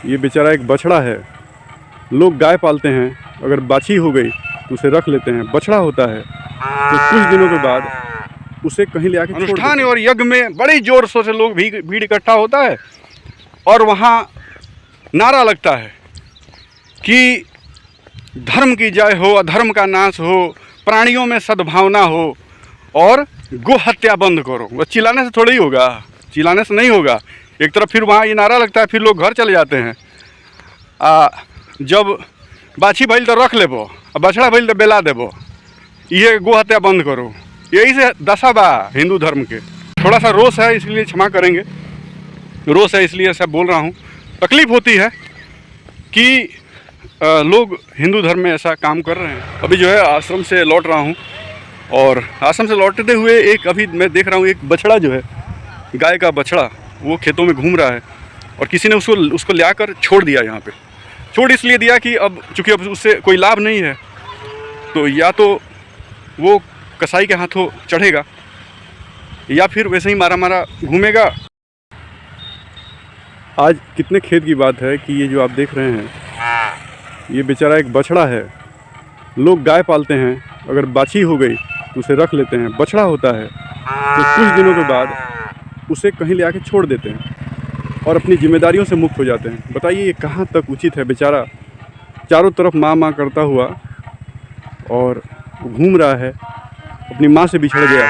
ये बेचारा एक बछड़ा है। लोग गाय पालते हैं, अगर बाछी हो गई तो उसे रख लेते हैं। बछड़ा होता है तो कुछ दिनों के बाद उसे कहीं ले आके अनुष्ठान और यज्ञ में बड़ी जोर शोर से लोग भीड़ इकट्ठा होता है और वहाँ नारा लगता है कि धर्म की जय हो, अधर्म का नाश हो, प्राणियों में सद्भावना हो और गो हत्या बंद करो। वो चिल्लाने से थोड़ा ही होगा, चिल्लाने से नहीं होगा। एक तरफ फिर वहाँ ये नारा लगता है, फिर लोग घर चले जाते हैं। जब बाछी भइल तो रख लेबो, बछड़ा भइल तो बेला देबो, ये गो हत्या बंद करो। यही से दशा बा हिंदू धर्म के। थोड़ा सा रोष है, इसलिए क्षमा करेंगे, रोष है इसलिए ऐसा बोल रहा हूँ। तकलीफ़ होती है कि लोग हिंदू धर्म में ऐसा काम कर रहे हैं। अभी जो है आश्रम से लौट रहा हूँ और आश्रम से लौटते हुए एक अभी मैं देख रहा हूँ एक बछड़ा जो है, गाय का बछड़ा, वो खेतों में घूम रहा है और किसी ने उसको ले आकर छोड़ दिया। यहाँ पे छोड़ इसलिए दिया कि अब चूँकि अब उससे कोई लाभ नहीं है तो या तो वो कसाई के हाथों चढ़ेगा या फिर वैसे ही मारा मारा घूमेगा। आज कितने खेत की बात है कि ये जो आप देख रहे हैं ये बेचारा एक बछड़ा है। लोग गाय पालते हैं, अगर बाछी हो गई तो उसे रख लेते हैं। बछड़ा होता है तो कुछ दिनों के बाद उसे कहीं ले आके छोड़ देते हैं और अपनी जिम्मेदारियों से मुक्त हो जाते हैं। बताइए ये कहाँ तक उचित है। बेचारा चारों तरफ माँ माँ करता हुआ और घूम रहा है, अपनी माँ से बिछड़ गया।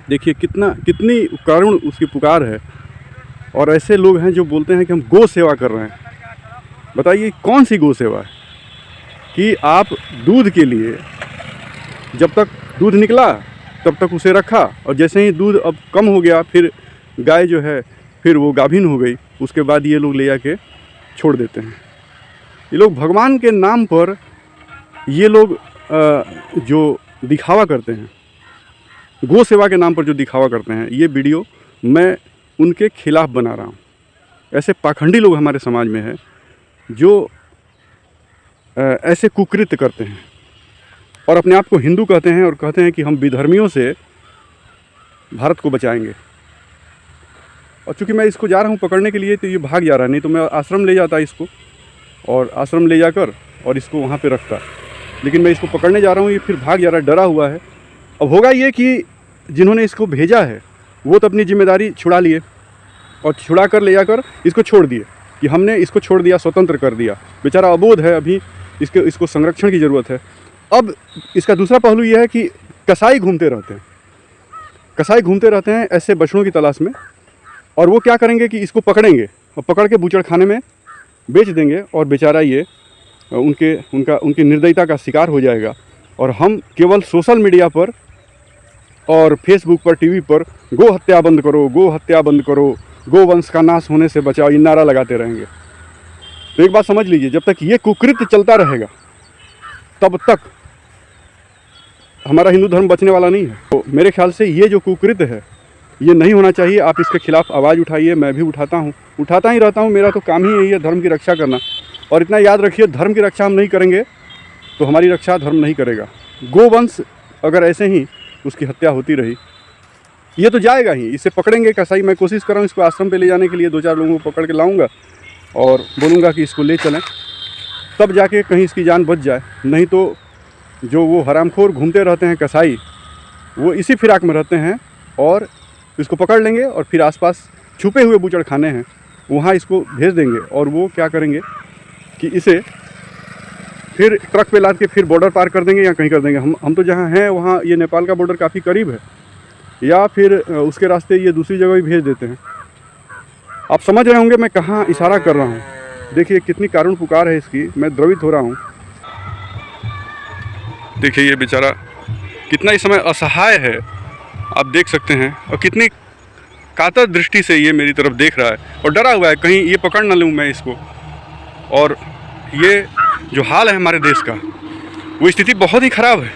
देखिए कितनी करुण उसकी पुकार है। और ऐसे लोग हैं जो बोलते हैं कि हम गौ सेवा कर रहे हैं। बताइए कौन सी गौ सेवा है कि आप दूध के लिए जब तक दूध निकला तब तक उसे रखा और जैसे ही दूध अब कम हो गया फिर गाय जो है फिर वो गाभिन हो गई, उसके बाद ये लोग ले जाके छोड़ देते हैं। ये लोग भगवान के नाम पर ये लोग जो दिखावा करते हैं, गौ सेवा के नाम पर जो दिखावा करते हैं, ये वीडियो मैं उनके खिलाफ़ बना रहा हूँ। ऐसे पाखंडी लोग हमारे समाज में हैं जो ऐसे कुकृत्य करते हैं और अपने आप को हिंदू कहते हैं और कहते हैं कि हम विधर्मियों से भारत को बचाएंगे। और चूँकि मैं इसको जा रहा हूँ पकड़ने के लिए तो ये भाग जा रहा है, नहीं तो मैं आश्रम ले जाता इसको और आश्रम ले जाकर और इसको वहाँ पे रखता। लेकिन मैं इसको पकड़ने जा रहा हूँ, ये फिर भाग जा रहा है, डरा हुआ है। अब होगा ये कि जिन्होंने इसको भेजा है वो तो अपनी जिम्मेदारी छुड़ा लिए और छुड़ा कर ले जाकर इसको छोड़ दिए कि हमने इसको छोड़ दिया, स्वतंत्र कर दिया। बेचारा अबोध है, अभी इसको संरक्षण की ज़रूरत है। अब इसका दूसरा पहलू ये है कि कसाई घूमते रहते हैं ऐसे बछड़ों की तलाश में और वो क्या करेंगे कि इसको पकड़ेंगे और पकड़ के बूचड़खाने में बेच देंगे और बेचारा ये उनकी निर्दयता का शिकार हो जाएगा। और हम केवल सोशल मीडिया पर और फेसबुक पर, टीवी पर गो हत्या बंद करो, गो हत्या बंद करो, गो वंश का नाश होने से बचाओ, ये नारा लगाते रहेंगे। तो एक बात समझ लीजिए, जब तक ये कुकृत्य चलता रहेगा तब तक हमारा हिंदू धर्म बचने वाला नहीं है। तो मेरे ख्याल से ये जो कुकृत्य है ये नहीं होना चाहिए। आप इसके खिलाफ़ आवाज़ उठाइए, मैं भी उठाता ही रहता हूँ। मेरा तो काम ही यही है धर्म की रक्षा करना। और इतना याद रखिए, धर्म की रक्षा हम नहीं करेंगे तो हमारी रक्षा धर्म नहीं करेगा। गोवंश अगर ऐसे ही उसकी हत्या होती रही, ये तो जाएगा ही। इसे पकड़ेंगे कसाई। मैं कोशिश कर रहा हूँ इसको आश्रम पे ले जाने के लिए, 2-4 लोगों को पकड़ के लाऊंगा और बोलूँगा कि इसको ले चलें, तब जाके कहीं इसकी जान बच जाए। नहीं तो जो वो हरामखोर घूमते रहते हैं कसाई, वो इसी फिराक में रहते हैं और इसको पकड़ लेंगे और फिर आसपास छुपे हुए बूचड़खाने हैं वहाँ इसको भेज देंगे। और वो क्या करेंगे कि इसे फिर ट्रक पे लाद के फिर बॉर्डर पार कर देंगे या कहीं कर देंगे। हम तो जहाँ हैं वहाँ ये नेपाल का बॉर्डर काफ़ी करीब है, या फिर उसके रास्ते ये दूसरी जगह भी भेज देते हैं। आप समझ रहे होंगे मैं कहाँ इशारा कर रहा हूँ। देखिए कितनी करुण पुकार है इसकी, मैं द्रवित हो रहा हूँ। देखिए ये बेचारा कितना इस समय असहाय है, आप देख सकते हैं, और कितनी कातर दृष्टि से ये मेरी तरफ देख रहा है और डरा हुआ है कहीं ये पकड़ ना लूँ मैं इसको। और ये जो हाल है हमारे देश का, वो स्थिति बहुत ही ख़राब है।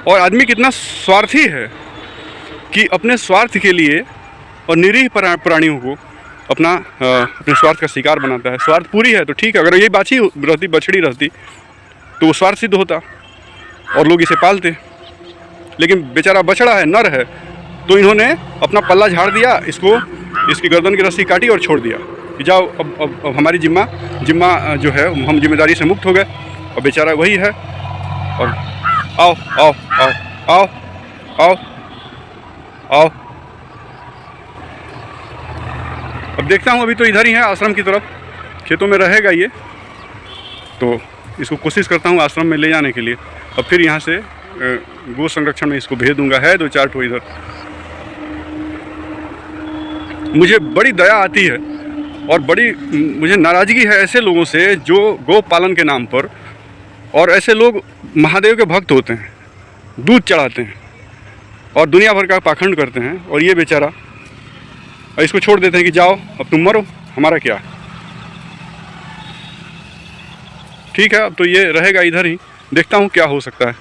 और आदमी कितना स्वार्थी है कि अपने स्वार्थ के लिए और निरीह प्राणियों को अपने स्वार्थ का शिकार बनाता है। स्वार्थ पूरी है तो ठीक है, अगर ये बाछी रहती, बछड़ी रहती तो वो स्वार्थ सिद्ध होता और लोग इसे पालते। लेकिन बेचारा बछड़ा है, नर है, तो इन्होंने अपना पल्ला झाड़ दिया, इसकी गर्दन की रस्सी काटी और छोड़ दिया। कि जाओ अब हमारी जिम्मा जो है हम जिम्मेदारी से मुक्त हो गए और बेचारा वही है। और आओ आओ आओ आओ आओ आओ, अब देखता हूँ, अभी तो इधर ही है आश्रम की तरफ, खेतों में रहेगा ये, तो इसको कोशिश करता हूँ आश्रम में ले जाने के लिए। अब फिर यहाँ से गो संरक्षण में इसको भेज दूंगा। है 2-4 ठो इधर। मुझे बड़ी दया आती है और बड़ी मुझे नाराज़गी है ऐसे लोगों से जो गौ पालन के नाम पर, और ऐसे लोग महादेव के भक्त होते हैं, दूध चढ़ाते हैं और दुनिया भर का पाखंड करते हैं, और ये बेचारा इसको छोड़ देते हैं कि जाओ अब तुम मरो, हमारा क्या। ठीक है, अब तो ये रहेगा इधर ही, देखता हूँ क्या हो सकता है।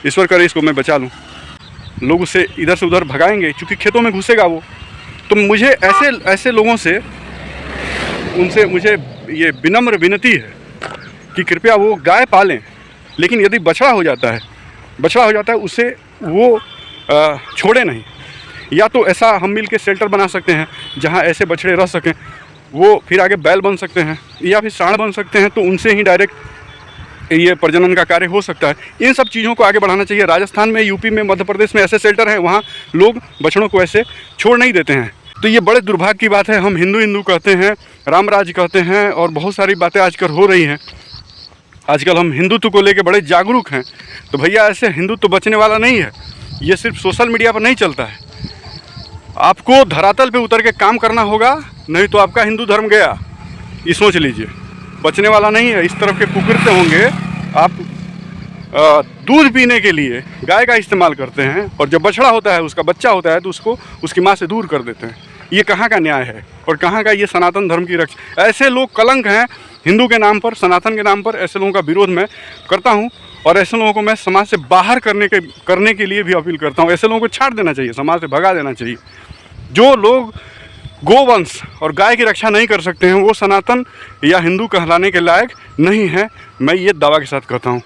ईश्वर करे इसको मैं बचा लूँ। लोग उसे इधर से उधर भगाएंगे क्योंकि खेतों में घुसेगा वो। तो मुझे ऐसे लोगों से उनसे मुझे ये विनम्र विनती है कि कृपया वो गाय पालें, लेकिन यदि बछड़ा हो जाता है उसे वो छोड़े नहीं। या तो ऐसा हम मिल के शेल्टर बना सकते हैं जहाँ ऐसे बछड़े रह सकें, वो फिर आगे बैल बन सकते हैं या फिर सांड बन सकते हैं, तो उनसे ही डायरेक्ट ये प्रजनन का कार्य हो सकता है। इन सब चीज़ों को आगे बढ़ाना चाहिए। राजस्थान में, यूपी में, मध्य प्रदेश में ऐसे शेल्टर हैं, वहाँ लोग बछड़ों को ऐसे छोड़ नहीं देते हैं। तो ये बड़े दुर्भाग्य की बात है। हम हिंदू कहते हैं, राम राज्य कहते हैं, और बहुत सारी बातें आजकल हो रही हैं। आजकल हम हिंदुत्व को लेकर बड़े जागरूक हैं। तो भैया ऐसे हिंदुत्व बचने वाला नहीं है। ये सिर्फ सोशल मीडिया पर नहीं चलता है। आपको धरातल पे उतर के काम करना होगा, नहीं तो आपका हिंदू धर्म गया। ये सोच लीजिए, बचने वाला नहीं है। इस तरफ के कुकुरते होंगे। आप दूध पीने के लिए गाय का इस्तेमाल करते हैं, और जब बछड़ा होता है, उसका बच्चा होता है, तो उसको उसकी माँ से दूर कर देते हैं। ये कहाँ का न्याय है और कहाँ का ये सनातन धर्म की रक्षा। ऐसे लोग कलंक हैं हिंदू के नाम पर, सनातन के नाम पर। ऐसे लोगों का विरोध मैं करता हूँ, और ऐसे लोगों को मैं समाज से बाहर करने के लिए भी अपील करता हूँ। ऐसे लोगों को छाट देना चाहिए, समाज से भगा देना चाहिए। जो लोग गोवंश और गाय की रक्षा नहीं कर सकते हैं, वो सनातन या हिंदू कहलाने के लायक नहीं है। मैं ये दावा के साथ कहता हूँ।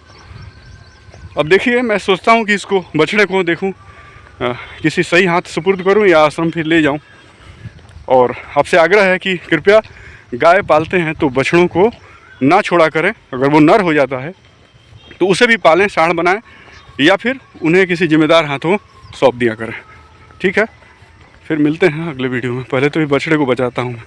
अब देखिए, मैं सोचता हूँ कि इसको बछड़े को देखूँ, किसी सही हाथ सुपुर्द करूँ या आश्रम फिर ले जाऊँ। और आपसे आग्रह है कि कृपया गाय पालते हैं तो बछड़ों को ना छोड़ा करें। अगर वो नर हो जाता है तो उसे भी पालें, सांड बनाएं, या फिर उन्हें किसी जिम्मेदार हाथों सौंप दिया करें। ठीक है, फिर मिलते हैं अगले वीडियो में। पहले तो ये बछड़े को बचाता हूँ मैं।